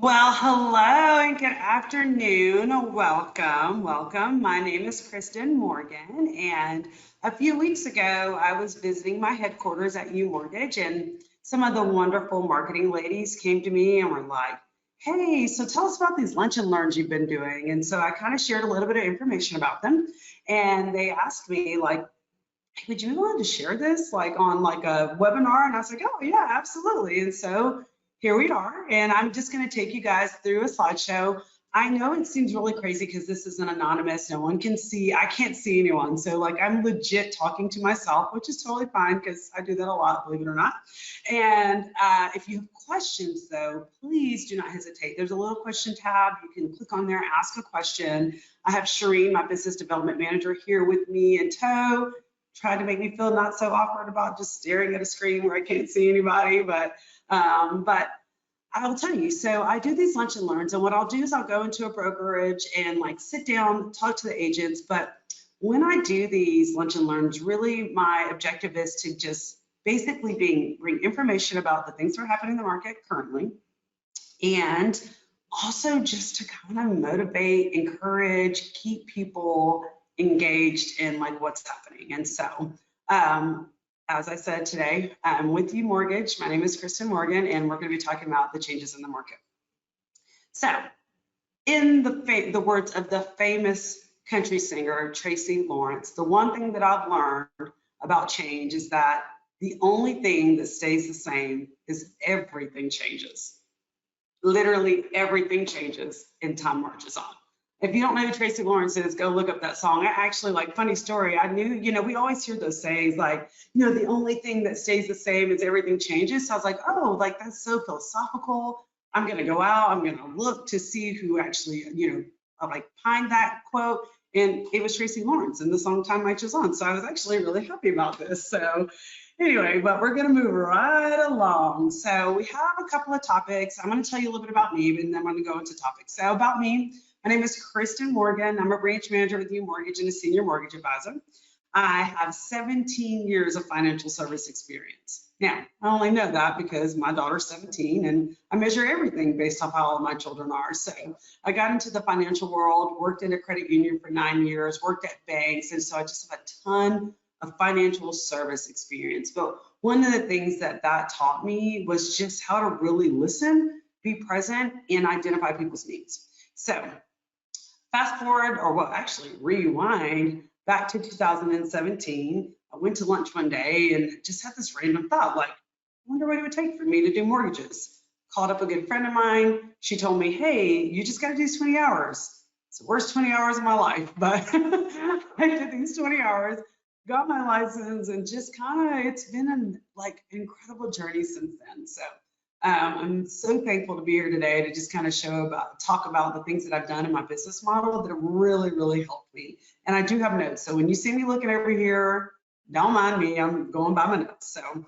Well, hello and good afternoon. Welcome. My name is Kristen Morgan, and a few weeks ago, I was visiting my headquarters at U Mortgage, and some of the wonderful marketing ladies came to me and were like, "Hey, so tell us about these lunch and learns you've been doing." And so I kind of shared a little bit of information about them, and they asked me like, "Hey, would you be willing to share this like on like a webinar?" And I was like, "Oh yeah, absolutely." And so here we are, and I'm just going to take you guys through a slideshow. I know it seems really crazy because this is an anonymous, no one can see, I can't see anyone. So like I'm legit talking to myself, which is totally fine because I do that a lot, believe it or not. And if you have questions though, please do not hesitate. There's a little question tab. You can click on there, ask a question. I have Shireen, my business development manager, here with me in tow, trying to make me feel not so awkward about just staring at a screen where I can't see anybody. But I will tell you, so I do these lunch and learns, and what I'll do is I'll go into a brokerage and like sit down, talk to the agents. But when I do these lunch and learns, really my objective is to just basically bring information about the things that are happening in the market currently, and also just to kind of motivate, encourage, keep people engaged in like what's happening. And so, as I said today, I'm with U Mortgage. My name is Kristen Morgan, and we're going to be talking about the changes in the market. So, in the words of the famous country singer Tracy Lawrence, the one thing that I've learned about change is that the only thing that stays the same is everything changes. Literally everything changes and time marches on. If you don't know who Tracy Lawrence is, go look up that song. I actually, like, funny story, I knew, we always hear those sayings like, the only thing that stays the same is everything changes. So I was like, oh, like that's so philosophical. I'm going to go out, I'm going to look to see who actually, like pined that quote. And it was Tracy Lawrence, and the song Time Marches On. So I was actually really happy about this. So anyway, but we're going to move right along. So we have a couple of topics. I'm going to tell you a little bit about me, and then I'm going to go into topics. So about me, my name is Kristen Morgan. I'm a branch manager with U Mortgage and a senior mortgage advisor. I have 17 years of financial service experience. Now, I only know that because my daughter's 17 and I measure everything based off how all my children are. So I got into the financial world, worked in a credit union for 9 years, worked at banks, and so I just have a ton of financial service experience. But one of the things that taught me was just how to really listen, be present, and identify people's needs. So fast forward, or well, actually rewind back to 2017. I went to lunch one day and just had this random thought, like, I wonder what it would take for me to do mortgages. Called up a good friend of mine. She told me, hey, you just got to do 20 hours. It's the worst 20 hours of my life, but I did these 20 hours, got my license, and just kind of, it's been an like incredible journey since then. So I'm so thankful to be here today to just kind of talk about the things that I've done in my business model that have really helped me. And I do have notes. So when you see me looking over here, don't mind me, I'm going by my notes. So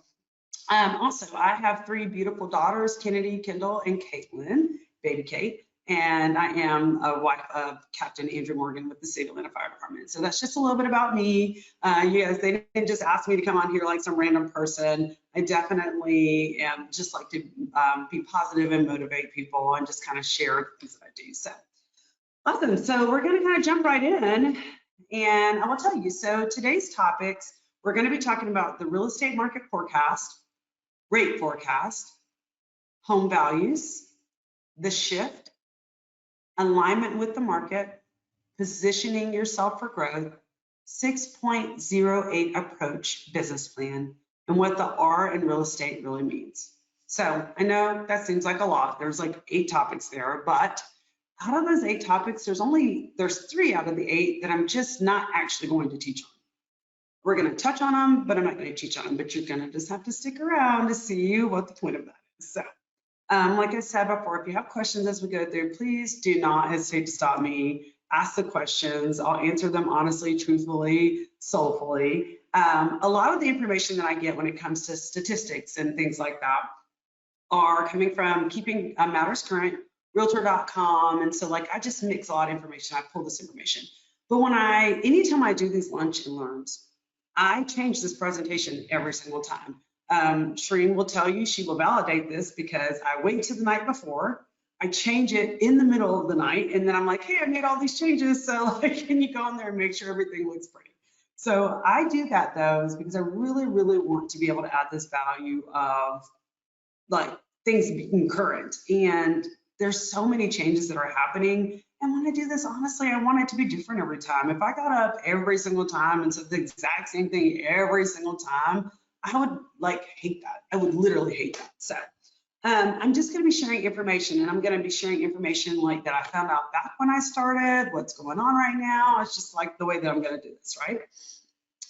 also, I have 3 beautiful daughters, Kennedy, Kendall, and Caitlin, baby Kate. And I am a wife of Captain Andrew Morgan with the State Atlanta Fire Department. So that's just a little bit about me. You guys, they didn't just ask me to come on here like some random person. I definitely am just like to be positive and motivate people and just kind of share the things that I do. So awesome. So we're going to kind of jump right in. And I will tell you, so today's topics, we're going to be talking about the real estate market forecast, rate forecast, home values, the shift, alignment with the market, positioning yourself for growth, 6.08 approach business plan, and what the R in real estate really means. So I know that seems like a lot. There's like 8 topics there, but out of those 8 topics, there's 3 out of the 8 that I'm just not actually going to teach on. We're going to touch on them, but I'm not going to teach on them, but you're going to just have to stick around to see what the point of that is. So like I said before, if you have questions as we go through, please do not hesitate to stop me, ask the questions. I'll answer them honestly, truthfully, soulfully. A lot of the information that I get when it comes to statistics and things like that are coming from Keeping Matters Current, Realtor.com, and so like I just mix a lot of information. I pull this information. But anytime I do these lunch and learns, I change this presentation every single time. Shireen will tell you, she will validate this because I wait till the night before. I change it in the middle of the night, and then I'm like, hey, I made all these changes, so like, can you go in there and make sure everything looks pretty? So I do that though, is because I really, really want to be able to add this value of like things being current. And there's so many changes that are happening. And when I do this, honestly, I want it to be different every time. If I got up every single time and said the exact same thing every single time, I would like hate that. I would literally hate that. So I'm just going to be sharing information, and I'm going to be sharing information like that I found out back when I started, what's going on right now. It's just like the way that I'm going to do this, right?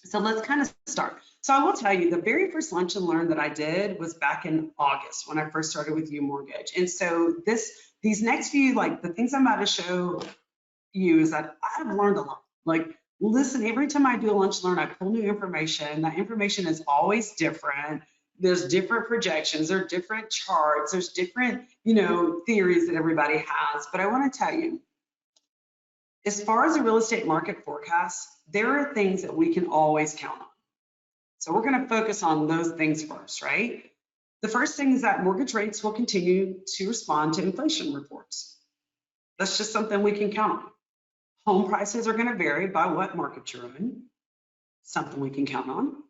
So let's kind of start. So I will tell you, the very first lunch and learn that I did was back in August when I first started with U Mortgage. And so these next few, like the things I'm about to show you is that I've learned a lot. Like, listen, every time I do a lunch and learn, I pull new information. That information is always different. There's different projections, there's different charts, there's different, theories that everybody has. But I want to tell you, as far as the real estate market forecast, there are things that we can always count on. So we're going to focus on those things first, right? The first thing is that mortgage rates will continue to respond to inflation reports. That's just something we can count on. Home prices are going to vary by what market you're in, something we can count on.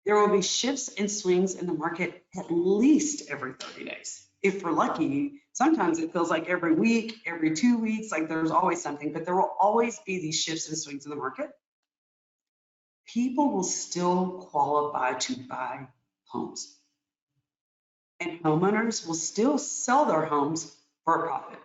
There will be shifts and swings in the market at least every 30 days. If we're lucky, sometimes it feels like every week, every 2 weeks, like there's always something, but there will always be these shifts and swings in the market. People will still qualify to buy homes. And homeowners will still sell their homes for a profit.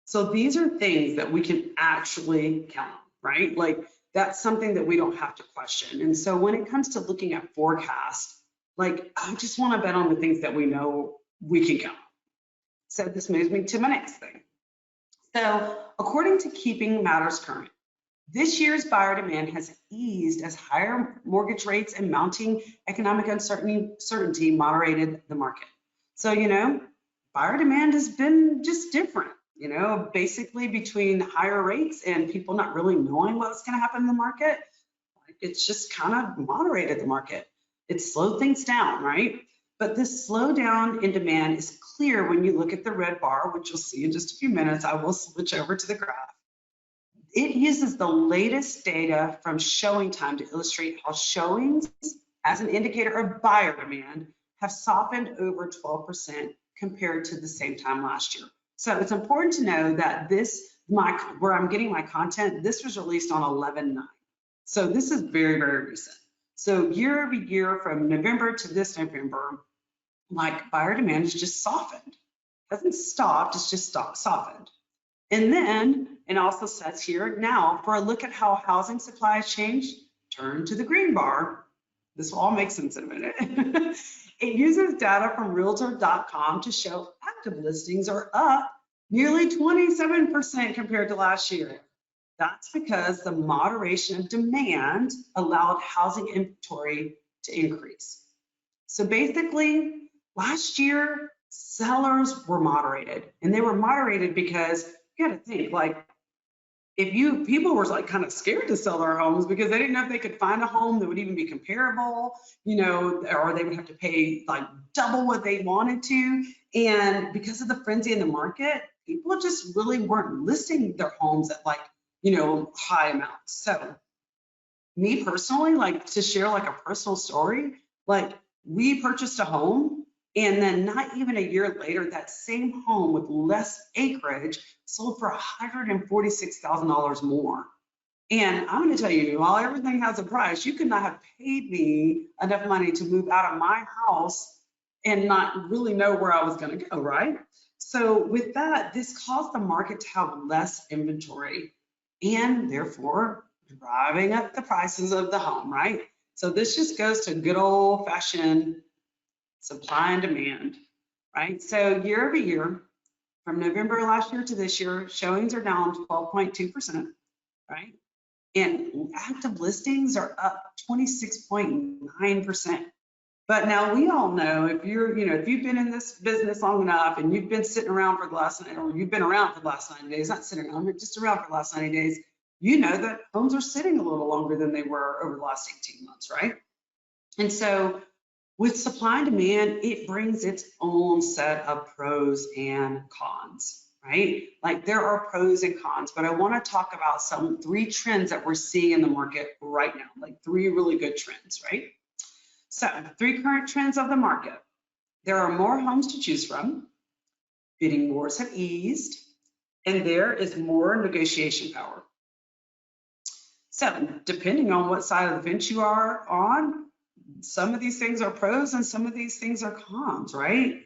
So these are things that we can actually count on, right? Like that's something that we don't have to question. And so when it comes to looking at forecasts, like I just want to bet on the things that we know we can count on. So this moves me to my next thing. So according to Keeping Matters Current, this year's buyer demand has eased as higher mortgage rates and mounting economic uncertainty moderated the market. So, buyer demand has been just different, basically between higher rates and people not really knowing what's going to happen in the market. It's just kind of moderated the market. It slowed things down, right? But this slowdown in demand is clear when you look at the red bar, which you'll see in just a few minutes. I will switch over to the graph. It uses the latest data from showing time to illustrate how showings as an indicator of buyer demand have softened over 12% compared to the same time last year. So it's important to know that where I'm getting my content, this was released on 11/9. So this is very, very recent. So year over year from November to this November, like buyer demand is just softened. It hasn't stopped, it's just softened. And then it also says here, now for a look at how housing supply has changed, turn to the green bar. This will all make sense in a minute. It uses data from realtor.com to show active listings are up nearly 27% compared to last year. That's because the moderation of demand allowed housing inventory to increase. So basically, last year, sellers were moderated, and they were moderated because you got to think, like, people were like kind of scared to sell their homes because they didn't know if they could find a home that would even be comparable, or they would have to pay like double what they wanted to. And because of the frenzy in the market, people just really weren't listing their homes at like, high amounts. So me personally, like to share like a personal story, like we purchased a home and then not even a year later, that same home with less acreage sold for $146,000 more. And I'm going to tell you, while everything has a price, you could not have paid me enough money to move out of my house and not really know where I was going to go, right? So with that, this caused the market to have less inventory and therefore driving up the prices of the home, right? So this just goes to good old fashioned supply and demand, right? So year over year, from November last year to this year, showings are down 12.2%, right? And active listings are up 26.9%. But now we all know if if you've been in this business long enough and you've been sitting around for the last, or you've been around for the last 90 days, not sitting around, but just around for the last 90 days, you know that homes are sitting a little longer than they were over the last 18 months, right? And so with supply and demand, it brings its own set of pros and cons. right? Like there are pros and cons, but I want to talk about some 3 trends that we're seeing in the market right now, like 3 really good trends, right? So 3 current trends of the market. There are more homes to choose from, bidding wars have eased, and there is more negotiation power. So depending on what side of the fence you are on, some of these things are pros and some of these things are cons, right?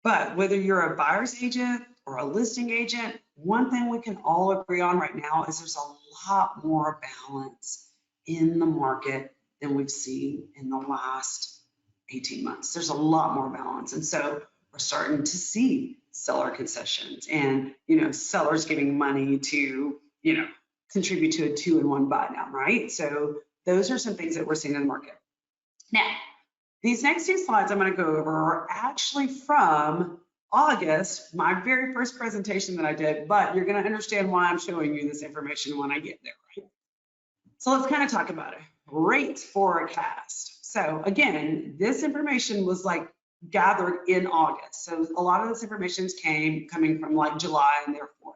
But whether you're a buyer's agent or a listing agent, one thing we can all agree on right now is there's a lot more balance in the market than we've seen in the last 18 months. There's a lot more balance. And so we're starting to see seller concessions and, sellers giving money to, contribute to a 2-in-1 buy down, right? So those are some things that we're seeing in the market. Now, these next 2 slides I'm going to go over are actually from August, my very first presentation that I did, but you're going to understand why I'm showing you this information when I get there, right? So let's kind of talk about it. Rate forecast. So again, this information was like gathered in August. So a lot of this information is coming from like July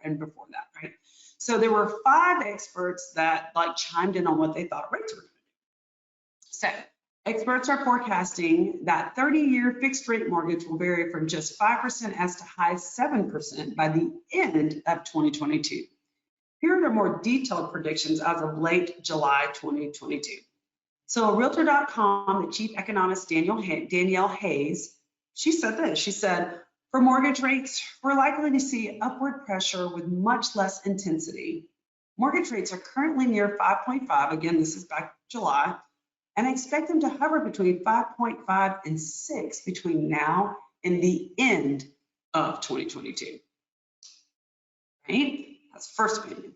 and before that, right? So there were 5 experts that like chimed in on what they thought rates were going to do. So experts are forecasting that 30-year fixed rate mortgage will vary from just 5% as to high 7% by the end of 2022. Here are the more detailed predictions as of late July 2022. So Realtor.com, the chief economist Danielle Hayes, she said this. She said, for mortgage rates, we're likely to see upward pressure with much less intensity. Mortgage rates are currently near 5.5. Again, this is back July. And I expect them to hover between 5.5 and 6 between now and the end of 2022. Right? That's first opinion.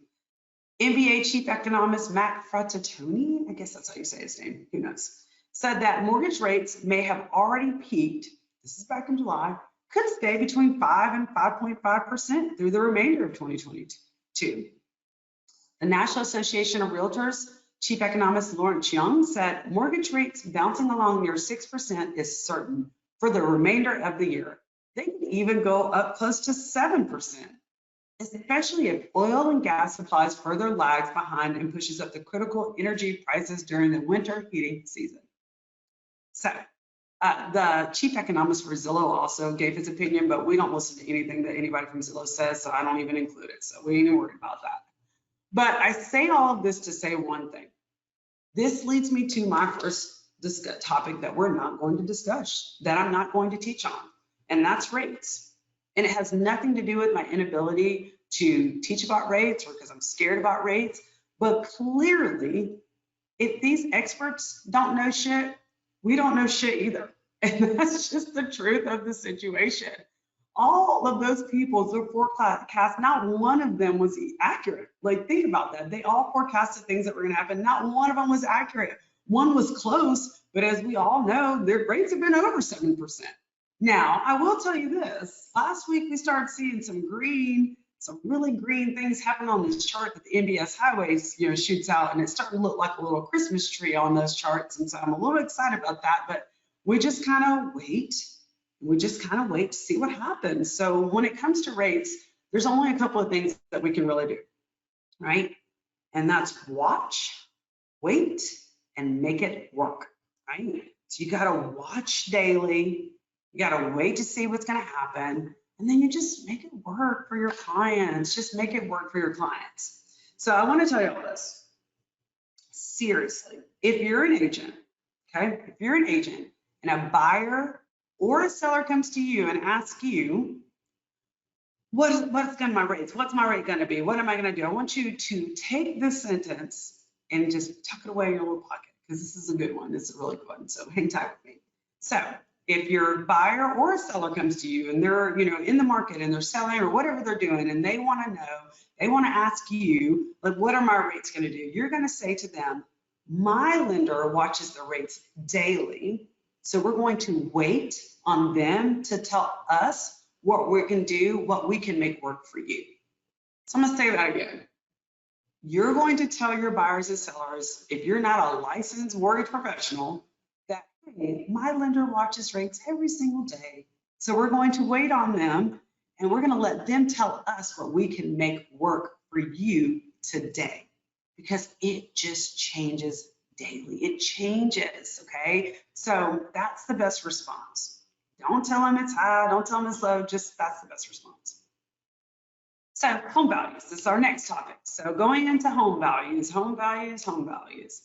MBA chief economist Matt Frattoni, I guess that's how you say his name, who knows, said that mortgage rates may have already peaked, this is back in July, could stay between 5 and 5.5% through the remainder of 2022. The National Association of Realtors chief economist Lawrence Young said mortgage rates bouncing along near 6% is certain for the remainder of the year. They could even go up close to 7%, especially if oil and gas supplies further lags behind and pushes up the critical energy prices during the winter heating season. So the chief economist for Zillow also gave his opinion, but we don't listen to anything that anybody from Zillow says, so I don't even include it. So we ain't even worried about that. But I say all of this to say one thing. This leads me to my first topic that we're not going to discuss, that I'm not going to teach on, and that's rates. And it has nothing to do with my inability to teach about rates or because I'm scared about rates, but clearly, if these experts don't know shit, we don't know shit either. And that's just the truth of the situation. All of those people, the forecast, not one of them was accurate. Like, think about that. They all forecasted things that were going to happen. Not one of them was accurate. One was close, but as we all know, their rates have been over 7%. Now, I will tell you this. Last week, we started seeing some really green things happen on this chart that the NBS Highways, shoots out, and it's starting to look like a little Christmas tree on those charts. And so I'm a little excited about that, but we just kind of wait. We just kind of wait to see what happens. So when it comes to rates, there's only a couple of things that we can really do, right? And that's watch, wait, and make it work, right? So you got to watch daily. You got to wait to see what's going to happen. And then you just make it work for your clients. Just make it work for your clients. So I want to tell you all this. Seriously, if you're an agent, okay, if you're an agent and a buyer or a seller comes to you and asks you, what's going to my rates? What's my rate going to be? What am I going to do? I want you to take this sentence and just tuck it away in your little pocket, because this is a good one. This is really good one. So hang tight with me. So if your buyer or a seller comes to you and they're, in the market and they're selling or whatever they're doing, and they want to know, they want to ask you, like, what are my rates going to do? You're going to say to them, my lender watches the rates daily. So we're going to wait on them to tell us what we can do, what we can make work for you. So I'm going to say that again. You're going to tell your buyers and sellers, if you're not a licensed mortgage professional, that, hey, my lender watches rates every single day. So we're going to wait on them And we're going to let them tell us what we can make work for you today, because it just changes daily. It changes, okay? So that's the best response. Don't tell them it's high, don't tell them it's low, just that's the best response. So home values, this is our next topic. So going into home values, home values, home values.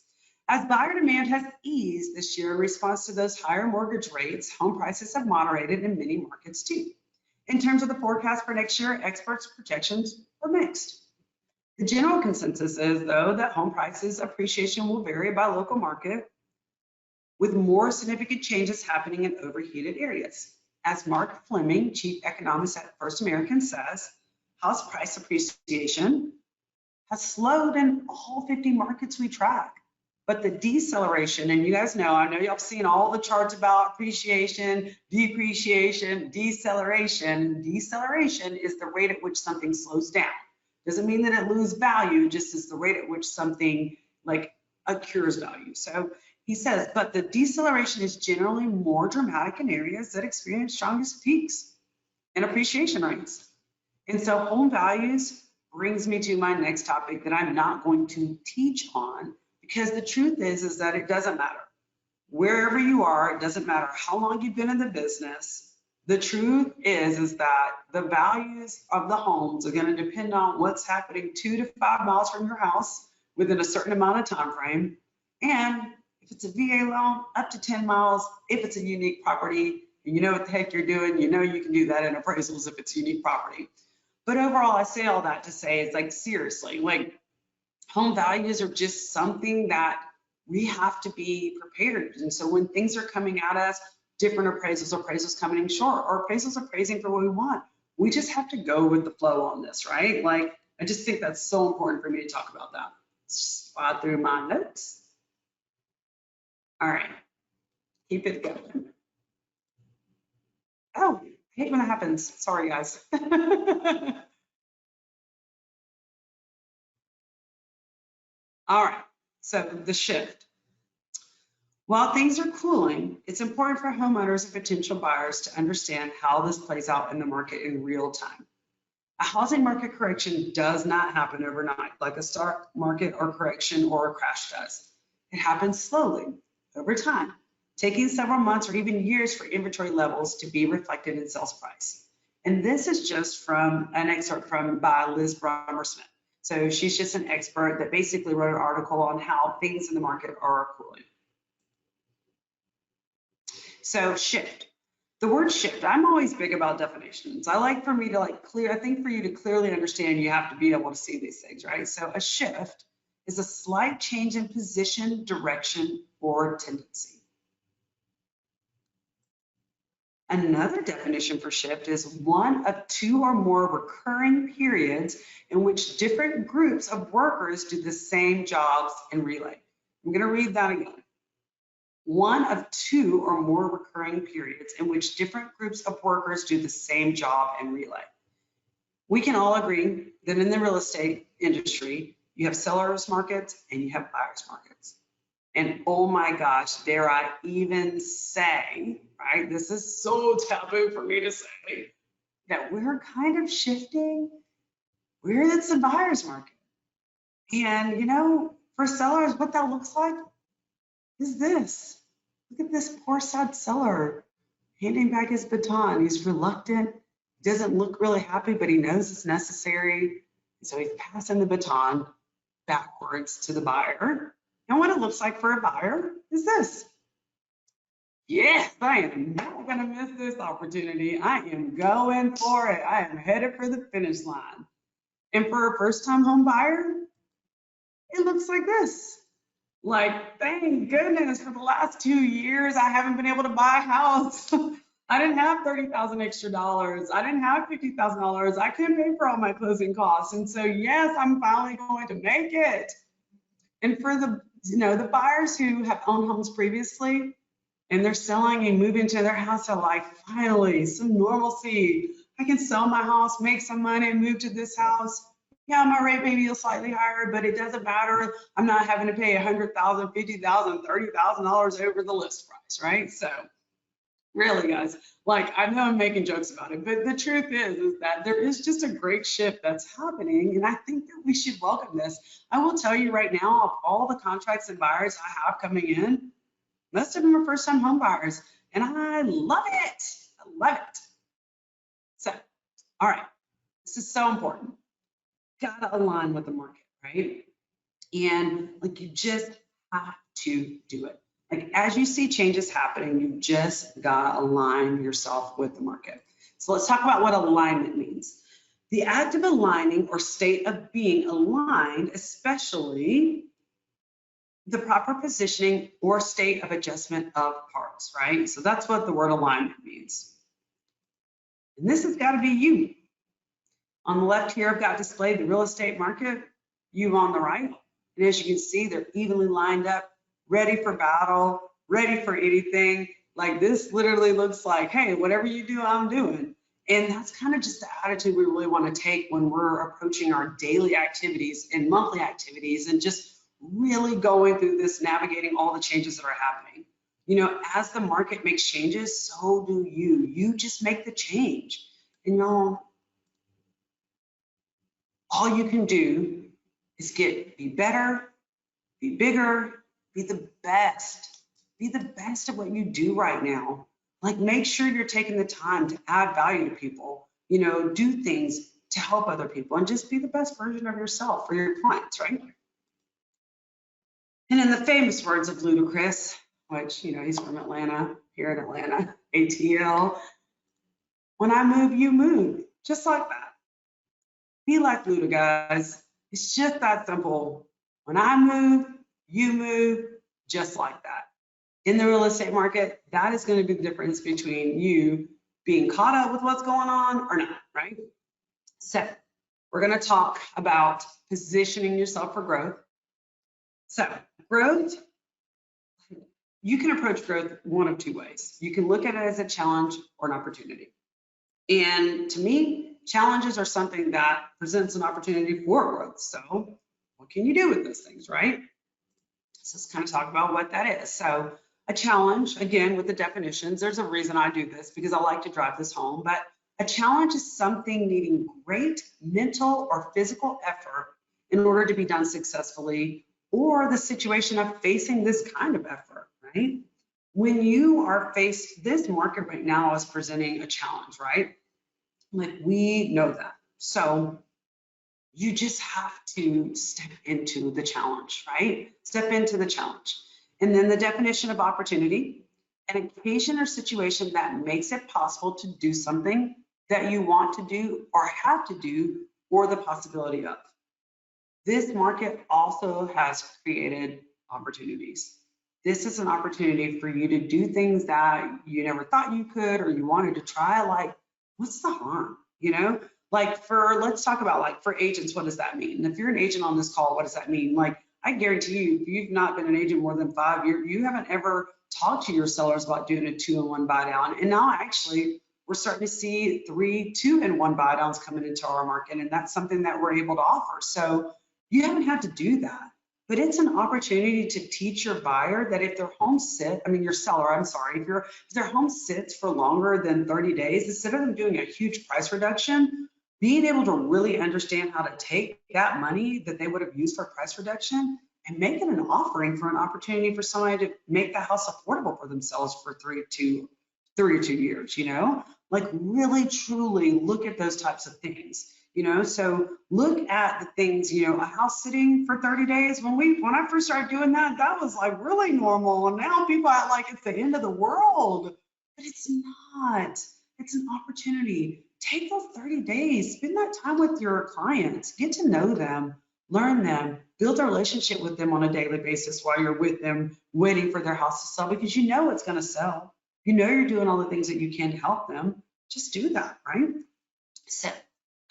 As buyer demand has eased this year in response to those higher mortgage rates, home prices have moderated in many markets too. In terms of the forecast for next year, experts' projections are mixed. The general consensus is, though, that home prices appreciation will vary by local market, with more significant changes happening in overheated areas. As Mark Fleming, chief economist at First American, says, house price appreciation has slowed in all 50 markets we track. But the deceleration, and you guys know, I know y'all have seen all the charts about appreciation, depreciation, deceleration. Deceleration is the rate at which something slows down. Doesn't mean that it loses value, just is the rate at which something like accrues value. So he says, but the deceleration is generally more dramatic in areas that experience strongest peaks in appreciation rates. And so home values brings me to my next topic that I'm not going to teach on, because the truth is that it doesn't matter. Wherever you are, it doesn't matter how long you've been in the business. The truth is that the values of the homes are going to depend on what's happening 2 to 5 miles from your house within a certain amount of time frame. And if it's a VA loan, up to 10 miles, if it's a unique property, and you know what the heck you're doing, you know you can do that in appraisals if it's unique property. But overall, I say all that to say, it's like, seriously, like, home values are just something that we have to be prepared. And so when things are coming at us, different appraisals coming in short, or appraisals appraising for what we want, we just have to go with the flow on this, right? Like, I just think that's so important for me to talk about that. Slide through my notes. All right, keep it going. Oh, I hate when that happens. Sorry, guys. All right, so the shift. While things are cooling, it's important for homeowners and potential buyers to understand how this plays out in the market in real time. A housing market correction does not happen overnight, like a stock market or correction or a crash does. It happens slowly, over time, taking several months or even years for inventory levels to be reflected in sales price. And this is just from an excerpt by Liz Brummer-Smith. So she's just an expert that basically wrote an article on how things in the market are cooling. So shift. The word shift, I'm always big about definitions. I like for me to I think for you to clearly understand, you have to be able to see these things, right? So a shift is a slight change in position, direction, or tendency. Another definition for shift is one of 2 or more recurring periods in which different groups of workers do the same jobs in relay. I'm going to read that again. One of 2 or more recurring periods in which different groups of workers do the same job in relay. We can all agree that in the real estate industry, you have sellers markets and you have buyers markets. And oh my gosh, dare I even say, right? This is so taboo for me to say, that we're kind of shifting. It's a buyer's market. And you know, for sellers, what that looks like is this. Look at this poor sad seller handing back his baton. He's reluctant, doesn't look really happy, but he knows it's necessary. So he's passing the baton backwards to the buyer. And what it looks like for a buyer is this. Yes, I am not going to miss this opportunity. I am going for it. I am headed for the finish line. And for a first-time home buyer, it looks like this. Like, thank goodness, for the last 2 years, I haven't been able to buy a house. I didn't have $30,000 extra dollars. I didn't have $50,000. I couldn't pay for all my closing costs. And so, yes, I'm finally going to make it. And for the buyers who have owned homes previously and they're selling and moving to their house, are like, finally, some normalcy. I can sell my house, make some money, and move to this house. Yeah, my rate may be slightly higher, but it doesn't matter. I'm not having to pay $100,000, $50,000, $30,000 over the list price, right? So Really, guys. Like, I know I'm making jokes about it, but the truth is that there is just a great shift that's happening, and I think that we should welcome this. I will tell you right now, of all the contracts and buyers I have coming in, most of them are first-time home buyers, and I love it. I love it. So, all right, this is so important. Gotta align with the market, right? And like you just have to do it. Like as you see changes happening, you just gotta align yourself with the market. So let's talk about what alignment means. The act of aligning or state of being aligned, especially the proper positioning or state of adjustment of parts, right? So that's what the word alignment means. And this has got to be you. On the left here, I've got displayed the real estate market, you on the right. And as you can see, they're evenly lined up, ready for battle, ready for anything. Like this literally looks like, hey, whatever you do, I'm doing. And that's kind of just the attitude we really want to take when we're approaching our daily activities and monthly activities and just really going through this, navigating all the changes that are happening. You know, as the market makes changes, so do you. You just make the change. And y'all, all you can do is be better, be bigger, be the best. Be the best at what you do right now. Like make sure you're taking the time to add value to people, you know, do things to help other people and just be the best version of yourself for your clients, right? And in the famous words of Ludacris, which, you know, he's from Atlanta, here in Atlanta, ATL, when I move, you move, just like that. Be like Luda, guys. It's just that simple. When I move, you move, just like that. In the real estate market, that is going to be the difference between you being caught up with what's going on or not, right? So we're going to talk about positioning yourself for growth. So growth, you can approach growth one of two ways. You can look at it as a challenge or an opportunity. And to me, challenges are something that presents an opportunity for growth. So what can you do with those things, right? So let's kind of talk about what that is. So a challenge, again, with the definitions, there's a reason I do this because I like to drive this home, but a challenge is something needing great mental or physical effort in order to be done successfully, or the situation of facing this kind of effort, right? When you are faced, this market right now is presenting a challenge, right? Like we know that. So you just have to step into the challenge, right? Step into the challenge. And then the definition of opportunity, an occasion or situation that makes it possible to do something that you want to do or have to do, or the possibility of. This market also has created opportunities. This is an opportunity for you to do things that you never thought you could or you wanted to try. Like, what's the harm? You know, like let's talk about like for agents, what does that mean? If you're an agent on this call, what does that mean? Like, I guarantee you, if you've not been an agent more than 5 years, you haven't ever talked to your sellers about doing a 2-in-1 buy down. And now actually, we're starting to see 3 2-in-1 buy downs coming into our market. And that's something that we're able to offer. So you haven't had to do that. But it's an opportunity to teach your buyer that if their home your seller, I'm sorry, if their home sits for longer than 30 days, instead of them doing a huge price reduction, being able to really understand how to take that money that they would have used for price reduction and make it an offering for an opportunity for somebody to make the house affordable for themselves for 3 to 2 years, you know, like really truly look at those types of things. You know, so look at the things, you know, a house sitting for 30 days. When I first started doing that, that was like really normal. And now people act like it's the end of the world, but it's not. It's an opportunity. Take those 30 days, spend that time with your clients, get to know them, learn them, build a relationship with them on a daily basis while you're with them, waiting for their house to sell, because you know it's going to sell. You know you're doing all the things that you can to help them. Just do that, right? So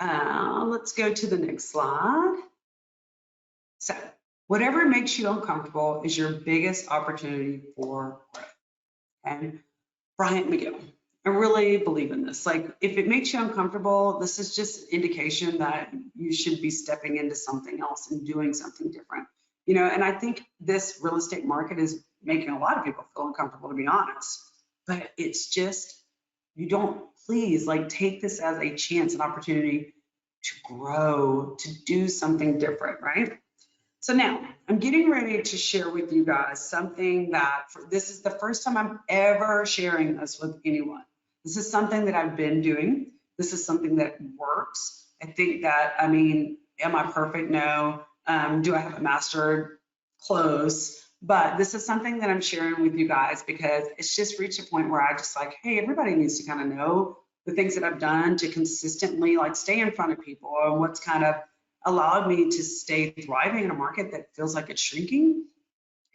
let's go to the next slide. So whatever makes you uncomfortable is your biggest opportunity for growth. And Bryant McGill, I really believe in this. Like if it makes you uncomfortable, this is just indication that you should be stepping into something else and doing something different. You know, and I think this real estate market is making a lot of people feel uncomfortable, to be honest. but it's just, you don't, please, like, take this as a chance, an opportunity to grow, to do something different, right? So now I'm getting ready to share with you guys something that this is the first time I'm ever sharing this with anyone. This is something that I've been doing. This is something that works. I think that, I mean, am I perfect? No. Do I have it mastered? Close. But this is something that I'm sharing with you guys because it's just reached a point where I just like, hey, everybody needs to kind of know the things that I've done to consistently like stay in front of people and what's kind of allowed me to stay thriving in a market that feels like it's shrinking.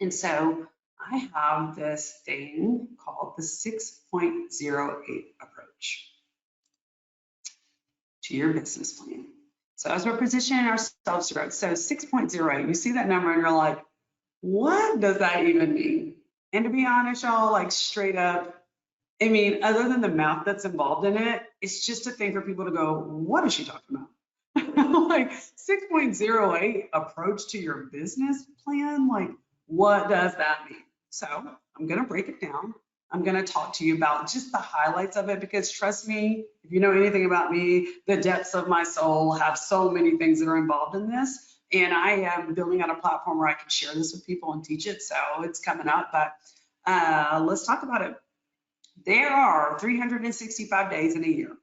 And so I have this thing called the 6.08 approach to your business plan. So as we're positioning ourselves to growth, so 6.08, you see that number and you're like, what does that even mean? And to be honest, y'all, like straight up, I mean, other than the math that's involved in it, it's just a thing for people to go, what is she talking about? Like 6.08 approach to your business plan, like what does that mean? So I'm going to break it down. I'm going to talk to you about just the highlights of it because trust me, if you know anything about me, the depths of my soul have so many things that are involved in this. And I am building out a platform where I can share this with people and teach it. So it's coming up, but let's talk about it. There are 365 days in a year.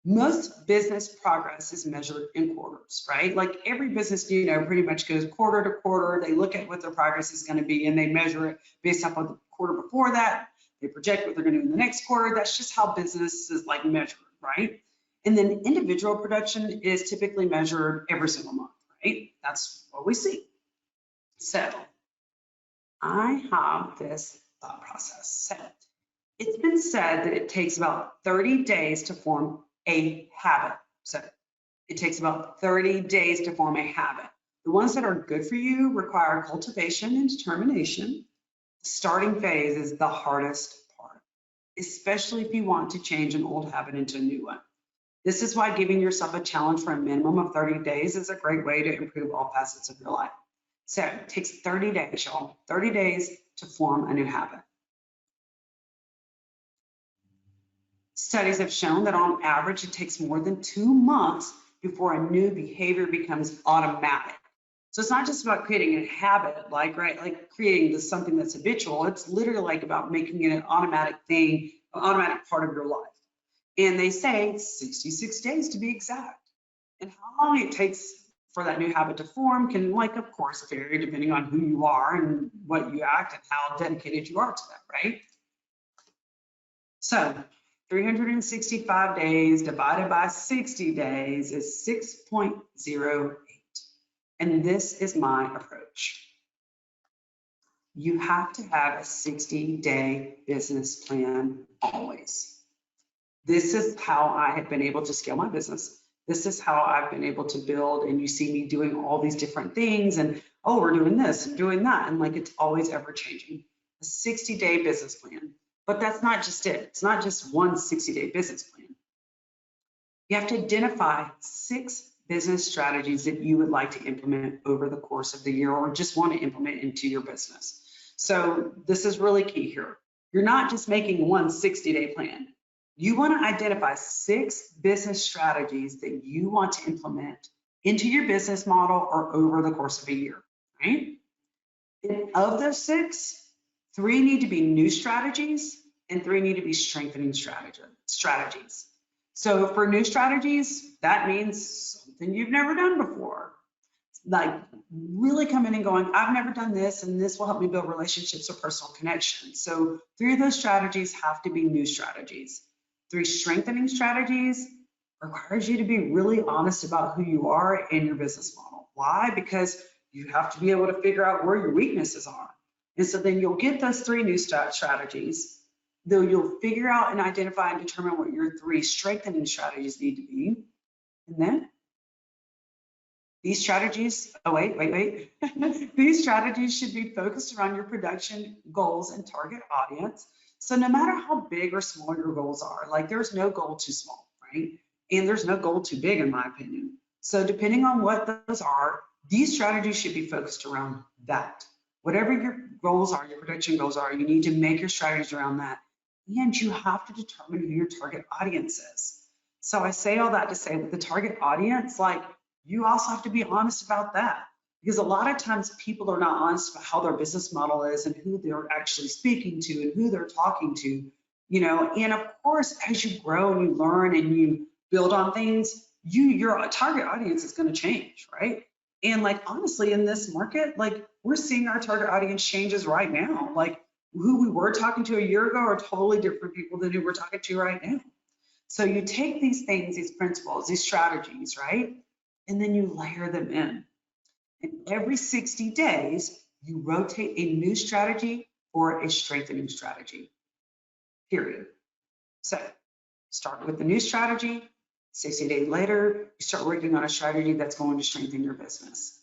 Most business progress is measured in quarters, right? Like every business, you know, pretty much goes quarter to quarter. They look at what their progress is going to be and they measure it based off of the quarter before that. They project what they're going to do in the next quarter. That's just how business is like measured, right? And then individual production is typically measured every single month, right? That's what we see. So I have this thought process. So it's been said that it takes about 30 days to form a habit. So it takes about 30 days to form a habit. The ones that are good for you require cultivation and determination. The starting phase is the hardest part, especially if you want to change an old habit into a new one. This is why giving yourself a challenge for a minimum of 30 days is a great way to improve all facets of your life. So it takes 30 days, y'all, 30 days to form a new habit. Studies have shown that on average, it takes more than 2 months before a new behavior becomes automatic. So it's not just about creating a habit, like, right, like creating something that's habitual. It's literally like about making it an automatic thing, an automatic part of your life. And they say 66 days to be exact. And how long it takes for that new habit to form can, like, of course, vary depending on who you are and what you act and how dedicated you are to that, right? So 365 days divided by 60 days is 6.08. And this is my approach. You have to have a 60-day business plan always. This is how I have been able to scale my business. This is how I've been able to build, and you see me doing all these different things and, oh, we're doing this and doing that. And like, it's always ever changing. A 60-day business plan. But that's not just it. It's not just one 60-day business plan. You have to identify 6 business strategies that you would like to implement over the course of the year or just want to implement into your business. So this is really key here. You're not just making one 60-day plan. You want to identify 6 business strategies that you want to implement into your business model or over the course of a year, right? And of those 6, 3 need to be new strategies and 3 need to be strengthening strategies. So for new strategies, that means something you've never done before. Like really coming and going, I've never done this, and this will help me build relationships or personal connections. So 3 of those strategies have to be new strategies. 3 strengthening strategies requires you to be really honest about who you are and your business model. Why? Because you have to be able to figure out where your weaknesses are. And so then you'll get those 3 new strategies. Though you'll figure out and identify and determine what your 3 strengthening strategies need to be. And then these strategies, these strategies should be focused around your production goals and target audience. So no matter how big or small your goals are, like there's no goal too small, right? And there's no goal too big, in my opinion. So depending on what those are, these strategies should be focused around that. Whatever your goals are, your production goals are, you need to make your strategies around that. and you have to determine who your target audience is. So I say all that to say with the target audience, like you also have to be honest about that. Because a lot of times people are not honest about how their business model is and who they're actually speaking to and who they're talking to, and of course, as you grow and you learn and you build on things, your target audience is going to change, right? And like honestly, in this market, like we're seeing our target audience changes right now. Like who we were talking to a year ago are totally different people than who we're talking to right now. So you take these things, these principles, these strategies, right? And then you layer them in. And every 60 days, you rotate a new strategy or a strengthening strategy, period. So start with the new strategy. 60 days later, you start working on a strategy that's going to strengthen your business.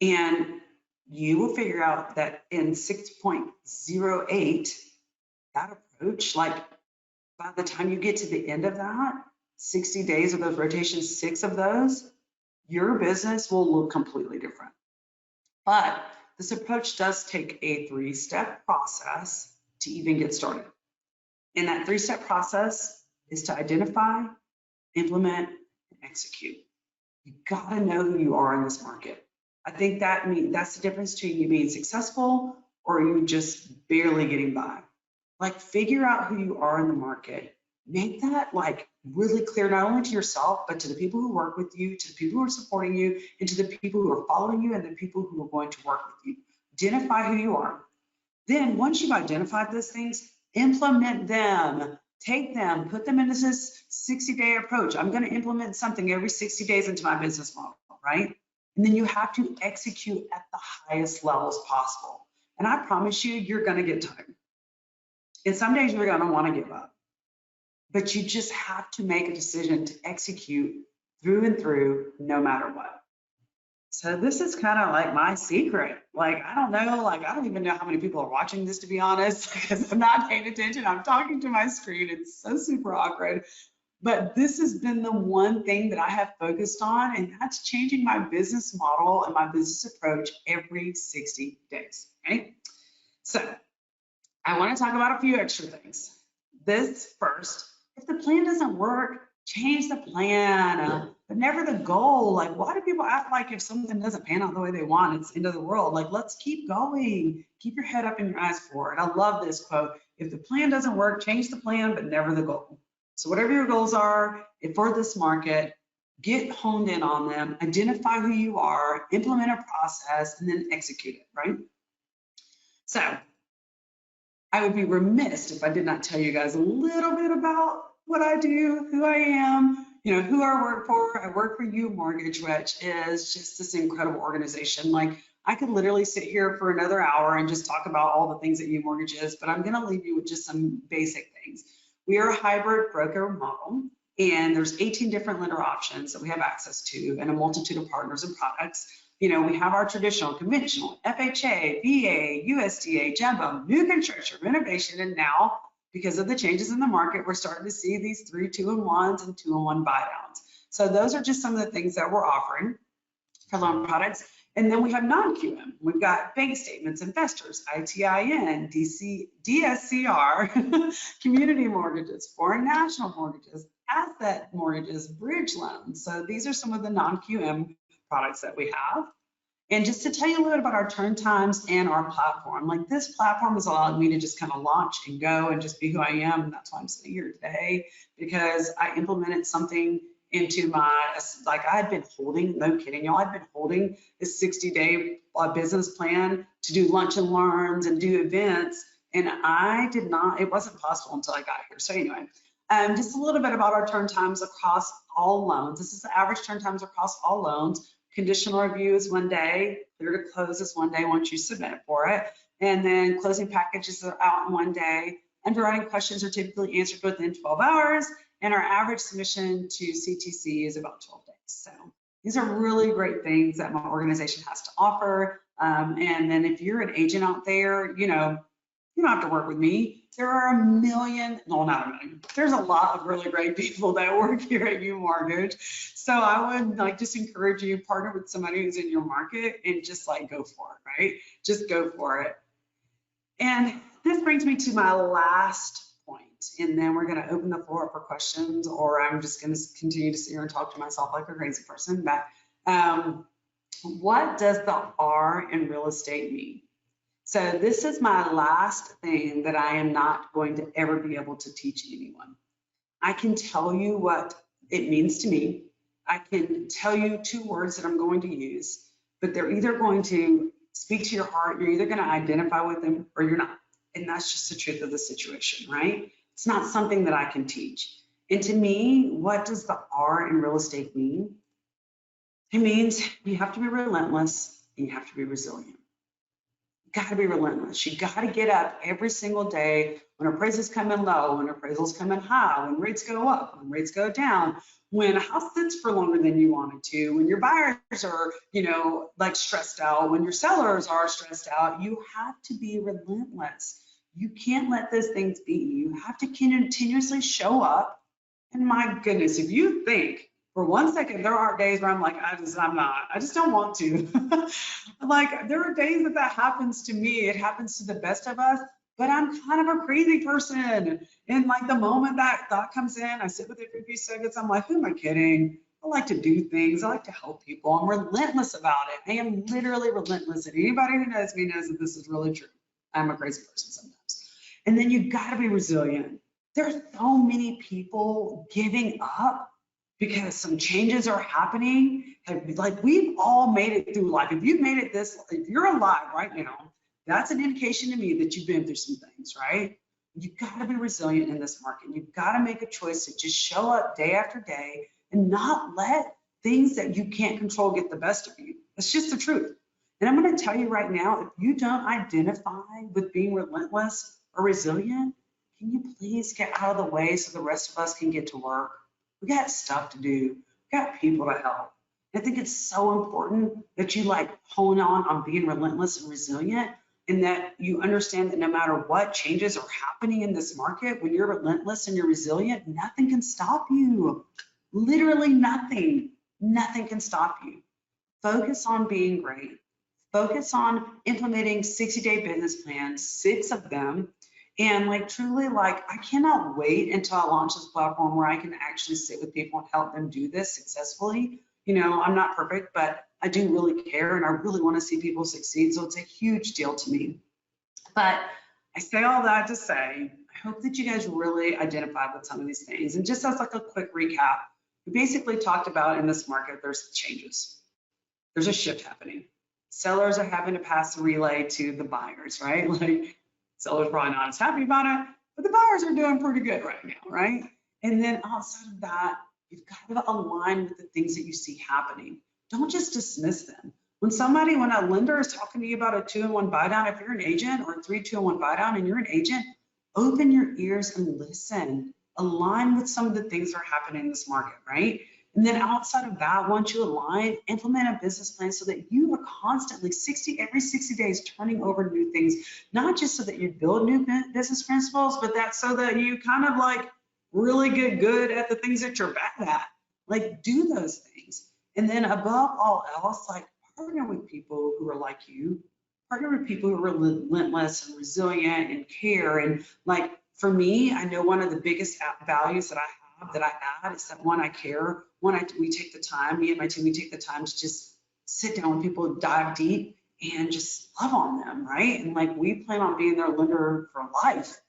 And you will figure out that in 6.08, that approach, like by the time you get to the end of that, 60 days of those rotations, 6 of those, your business will look completely different. But this approach does take a 3-step process to even get started. And that 3-step process is to identify, implement, and execute. You gotta know who you are in this market. I think that's the difference between you being successful or you just barely getting by. Like figure out who you are in the market. Make that like really clear, not only to yourself, but to the people who work with you, to the people who are supporting you, and to the people who are following you and the people who are going to work with you. Identify who you are. Then once you've identified those things, implement them. Take them, put them into this 60-day approach. I'm going to implement something every 60 days into my business model, right? And then you have to execute at the highest levels possible. And I promise you, you're going to get tired. And some days you're going to want to give up. But you just have to make a decision to execute through and through, no matter what. So this is kind of like my secret. Like, I don't know, like, I don't even know how many people are watching this, to be honest, because I'm not paying attention. I'm talking to my screen. It's so super awkward. But this has been the one thing that I have focused on, and that's changing my business model and my business approach every 60 days, okay? So I want to talk about a few extra things. This first, if the plan doesn't work, change the plan, but never the goal. Like, why do people act like if something doesn't pan out the way they want, it's the end of the world? Like, let's keep going. Keep your head up and your eyes forward. I love this quote. If the plan doesn't work, change the plan, but never the goal. So whatever your goals are for this market, get honed in on them, identify who you are, implement a process, and then execute it, right? So I would be remiss if I did not tell you guys a little bit about what I do, who I am, who I work for. I work for You Mortgage, which is just this incredible organization. Like, I could literally sit here for another hour and just talk about all the things that You Mortgage is, but I'm going to leave you with just some basic things. We are a hybrid broker model, and there's 18 different lender options that we have access to and a multitude of partners and products. We have our traditional, conventional, FHA, VA, USDA, jumbo, new construction, renovation, and now, because of the changes in the market, we're starting to see these 3 2-in-1s and 2-in-1 buy downs. So those are just some of the things that we're offering for loan products. And then we have non-QM. We've got bank statements, investors, ITIN, DSCR, community mortgages, foreign national mortgages, asset mortgages, bridge loans. So these are some of the non-QM products that we have. And just to tell you a little bit about our turn times and our platform, like this platform has allowed me to just kind of launch and go and just be who I am. And that's why I'm sitting here today, because I implemented something into my, like I had been holding, no kidding y'all, I'd been holding this 60-day business plan to do lunch and learns and do events. And I did not, it wasn't possible until I got here. So anyway, just a little bit about our turn times across all loans. This is the average turn times across all loans. Conditional review is 1 day, clear to close is 1 day once you submit for it. And then closing packages are out in 1 day. Underwriting questions are typically answered within 12 hours. And our average submission to CTC is about 12 days. So these are really great things that my organization has to offer. And then if you're an agent out there, you don't have to work with me. There are a million, no, not a million. There's a lot of really great people that work here at You Mortgage. So I would just encourage you to partner with somebody who's in your market and just go for it, right? Just go for it. And this brings me to my last point, and then we're going to open the floor up for questions, or I'm just going to continue to sit here and talk to myself like a crazy person. But what does the R in real estate mean? So this is my last thing that I am not going to ever be able to teach anyone. I can tell you what it means to me. I can tell you 2 words that I'm going to use, but they're either going to speak to your heart, you're either going to identify with them or you're not. And that's just the truth of the situation, right? It's not something that I can teach. And to me, what does the R in real estate mean? It means you have to be relentless and you have to be resilient. You got to be relentless. You got to get up every single day when appraisals come in low, when appraisals come in high, when rates go up, when rates go down, when a house sits for longer than you wanted to, when your buyers are, like stressed out, when your sellers are stressed out. You have to be relentless. You can't let those things beat you. You have to continuously show up. And my goodness, if you think for 1 second, there are days where I'm like, I just don't want to. Like, there are days that happens to me. It happens to the best of us, but I'm kind of a crazy person. And like the moment that thought comes in, I sit with it for a few seconds. I'm like, who am I kidding? I like to do things. I like to help people. I'm relentless about it. I am literally relentless. And anybody who knows me knows that this is really true. I'm a crazy person sometimes. And then you got to be resilient. There's so many people giving up because some changes are happening. Like, we've all made it through life. If you've made it if you're alive right now, that's an indication to me that you've been through some things, right? You've got to be resilient in this market. You've got to make a choice to just show up day after day and not let things that you can't control get the best of you. That's just the truth. And I'm going to tell you right now, if you don't identify with being relentless or resilient, can you please get out of the way so the rest of us can get to work? We got stuff to do. We got people to help. I think it's so important that you hone on being relentless and resilient, and that you understand that no matter what changes are happening in this market, when you're relentless and you're resilient, nothing can stop you. Literally nothing. Nothing can stop you. Focus on being great. Focus on implementing 60-day business plans, 6 of them. And truly, I cannot wait until I launch this platform where I can actually sit with people and help them do this successfully. I'm not perfect, but I do really care and I really want to see people succeed. So it's a huge deal to me. But I say all that to say, I hope that you guys really identify with some of these things. And just as a quick recap, we basically talked about in this market, there's changes. There's a shift happening. Sellers are having to pass the relay to the buyers, right? Sellers probably not as happy about it, but the buyers are doing pretty good right now, right? And then outside of that, you've got to align with the things that you see happening. Don't just dismiss them. When a lender is talking to you about a 2-in-1 buy down, if you're an agent, or a 3 2-in-1 buy down and you're an agent, open your ears and listen. Align with some of the things that are happening in this market, right? And then outside of that, once you align, implement a business plan so that you are constantly every 60 days turning over new things, not just so that you build new business principles, but so that you kind of really get good at the things that you're bad at. Do those things. And then above all else, partner with people who are like you, partner with people who are relentless and resilient and care. And for me, I know one of the biggest values that I add is that, one, I care. One, we take the time, me and my team, we take the time to just sit down with people, dive deep, and just love on them, right? And we plan on being their lender for life,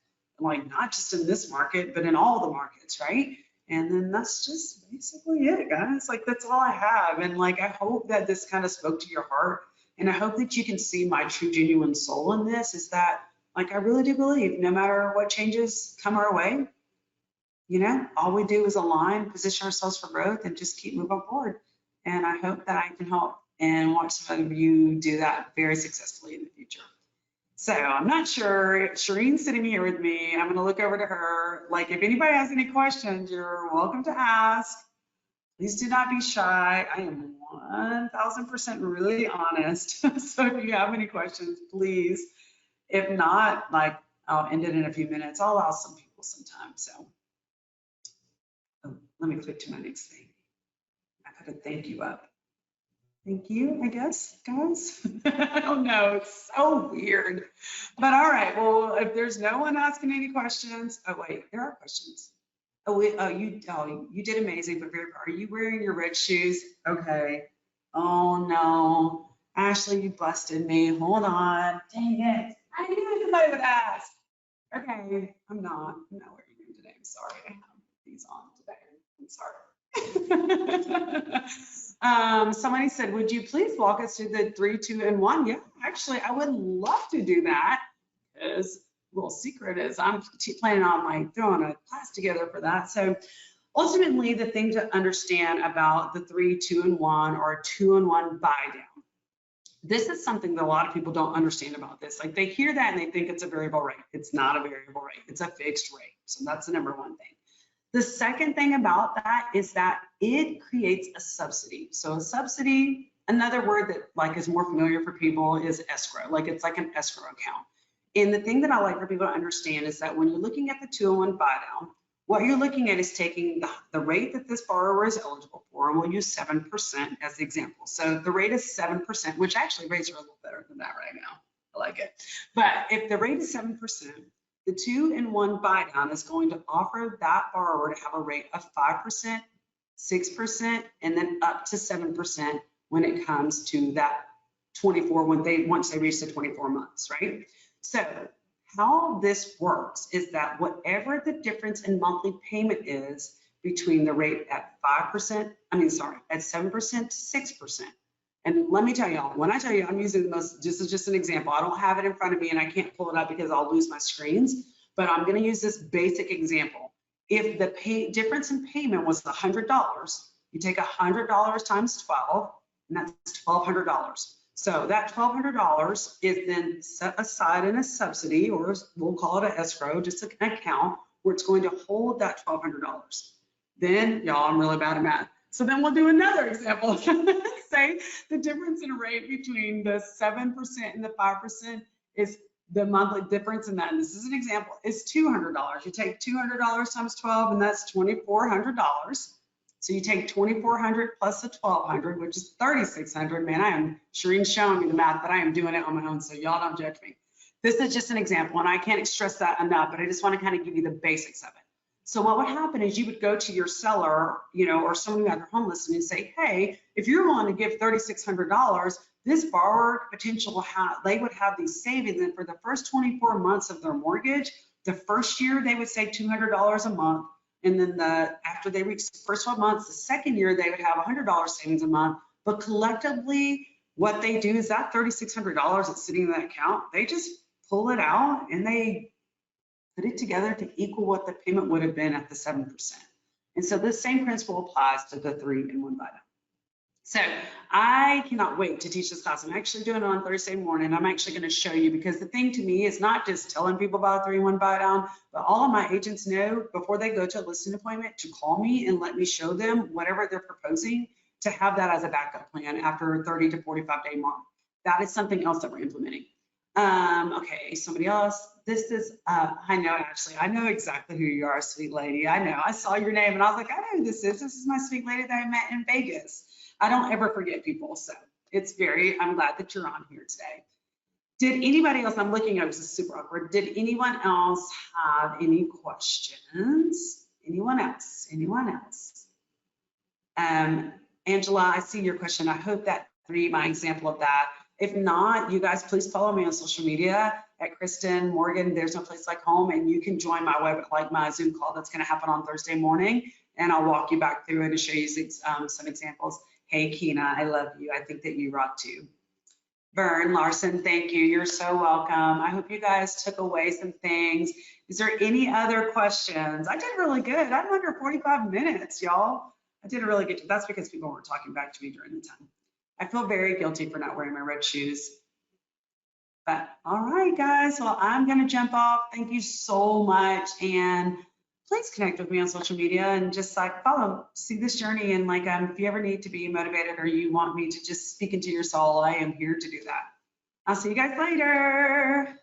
not just in this market, but in all the markets, right? And then that's just basically it, guys. That's all I have. And I hope that this kind of spoke to your heart, and I hope that you can see my true, genuine soul in this. Is that I really do believe no matter what changes come our way, all we do is align, position ourselves for growth, and just keep moving forward. And I hope that I can help and watch some of you do that very successfully in the future. So I'm not sure. Shireen's sitting here with me. I'm going to look over to her. If anybody has any questions, you're welcome to ask. Please do not be shy. I am 1000% really honest. So if you have any questions, please. If not, I'll end it in a few minutes. I'll allow some people some time. So. Oh, let me click to my next thing. I put a thank you up. Thank you, I guess, guys. I don't know. It's so weird. But all right. Well, if there's no one asking any questions, oh wait, there are questions. Oh, you did amazing, but are you wearing your red shoes? Okay. Oh no. Ashley, you busted me. Hold on. Dang it. I knew somebody would ask. Okay, I'm not wearing them today. I'm sorry. I have these on today. I'm sorry. Somebody said, would you please walk us through the 3, 2, and 1? Yeah, actually, I would love to do that. Because little secret is I'm planning on like throwing a class together for that. So ultimately, the thing to understand about the 3, 2, and 1 or 2 and 1 buy down. This is something that a lot of people don't understand about this. Like they hear that and they think it's a variable rate. It's not a variable rate. It's a fixed rate. So that's the number one thing. The second thing about that is that it creates a subsidy. So a subsidy, another word that like is more familiar for people is escrow. Like it's like an escrow account. And the thing that I like for people to understand is that when you're looking at the 201 buy down, what you're looking at is taking the rate that this borrower is eligible for, and we'll use 7% as the example. So the rate is 7%, which actually rates are a little better than that right now. I like it. But if the rate is 7%, the 2 and 1 buy down is going to offer that borrower to have a rate of 5%, 6%, and then up to 7% when it comes to that 24, once they reach the 24 months, right? So how this works is that whatever the difference in monthly payment is between the rate at 5%, at 7% to 6%. And let me tell y'all, when I tell you I'm using the most, this is just an example. I don't have it in front of me and I can't pull it up because I'll lose my screens, but I'm going to use this basic example. If the difference in payment was $100, you take $100 times 12, and that's $1,200. So that $1,200 is then set aside in a subsidy, or we'll call it an escrow, just an account where it's going to hold that $1,200. Then, y'all, I'm really bad at math. So then we'll do another example. Say the difference in rate between the 7% and the 5% is the monthly difference in that. And this is an example, is $200. You take $200 times 12, and that's $2,400. So you take 2,400 plus the 1,200, which is 3,600. Man, I am Shireen's showing me the math, but I am doing it on my own, so y'all don't judge me. This is just an example, and I can't stress that enough, but I just want to kind of give you the basics of it. So what would happen is you would go to your seller, or someone who had their home listed and say, hey, if you're willing to give $3,600, this borrower potential, they would have these savings, and for the first 24 months of their mortgage, the first year they would save $200 a month. And then after they reach the first 12 months, the second year, they would have $100 savings a month. But collectively, what they do is that $3,600 that's sitting in that account, they just pull it out and they put it together to equal what the payment would have been at the 7%. And so the same principle applies to the 3 and 1 buy down. So I cannot wait to teach this class. I'm actually doing it on Thursday morning. I'm actually going to show you, because the thing to me is not just telling people about a 3-1 buy down, but all of my agents know before they go to a listing appointment to call me and let me show them whatever they're proposing, to have that as a backup plan after a 30 to 45 day mark. That is something else that we're implementing. Okay, somebody else. This is, I know, Ashley, I know exactly who you are, sweet lady. I know, I saw your name and I was like, I know who this is. This is my sweet lady that I met in Vegas. I don't ever forget people, so I'm glad that you're on here today. Did anybody else, I'm looking, this is super awkward. Did anyone else have any questions? Anyone else? Anyone else? Angela, I see your question. I hope that read my example of that. If not, you guys, please follow me on social media at Kristen Morgan. There's no place like home, and you can join my Zoom call that's going to happen on Thursday morning, and I'll walk you back through it and show you some examples. Hey, Keena, I love you. I think that you rock too. Vern Larson, thank you. You're so welcome. I hope you guys took away some things. Is there any other questions? I did really good. I'm under 45 minutes, y'all. I did a really good job. That's because people weren't talking back to me during the time. I feel very guilty for not wearing my red shoes. But all right, guys. Well, I'm going to jump off. Thank you so much. And please connect with me on social media and just like see this journey. And like, if you ever need to be motivated or you want me to just speak into your soul, I am here to do that. I'll see you guys later.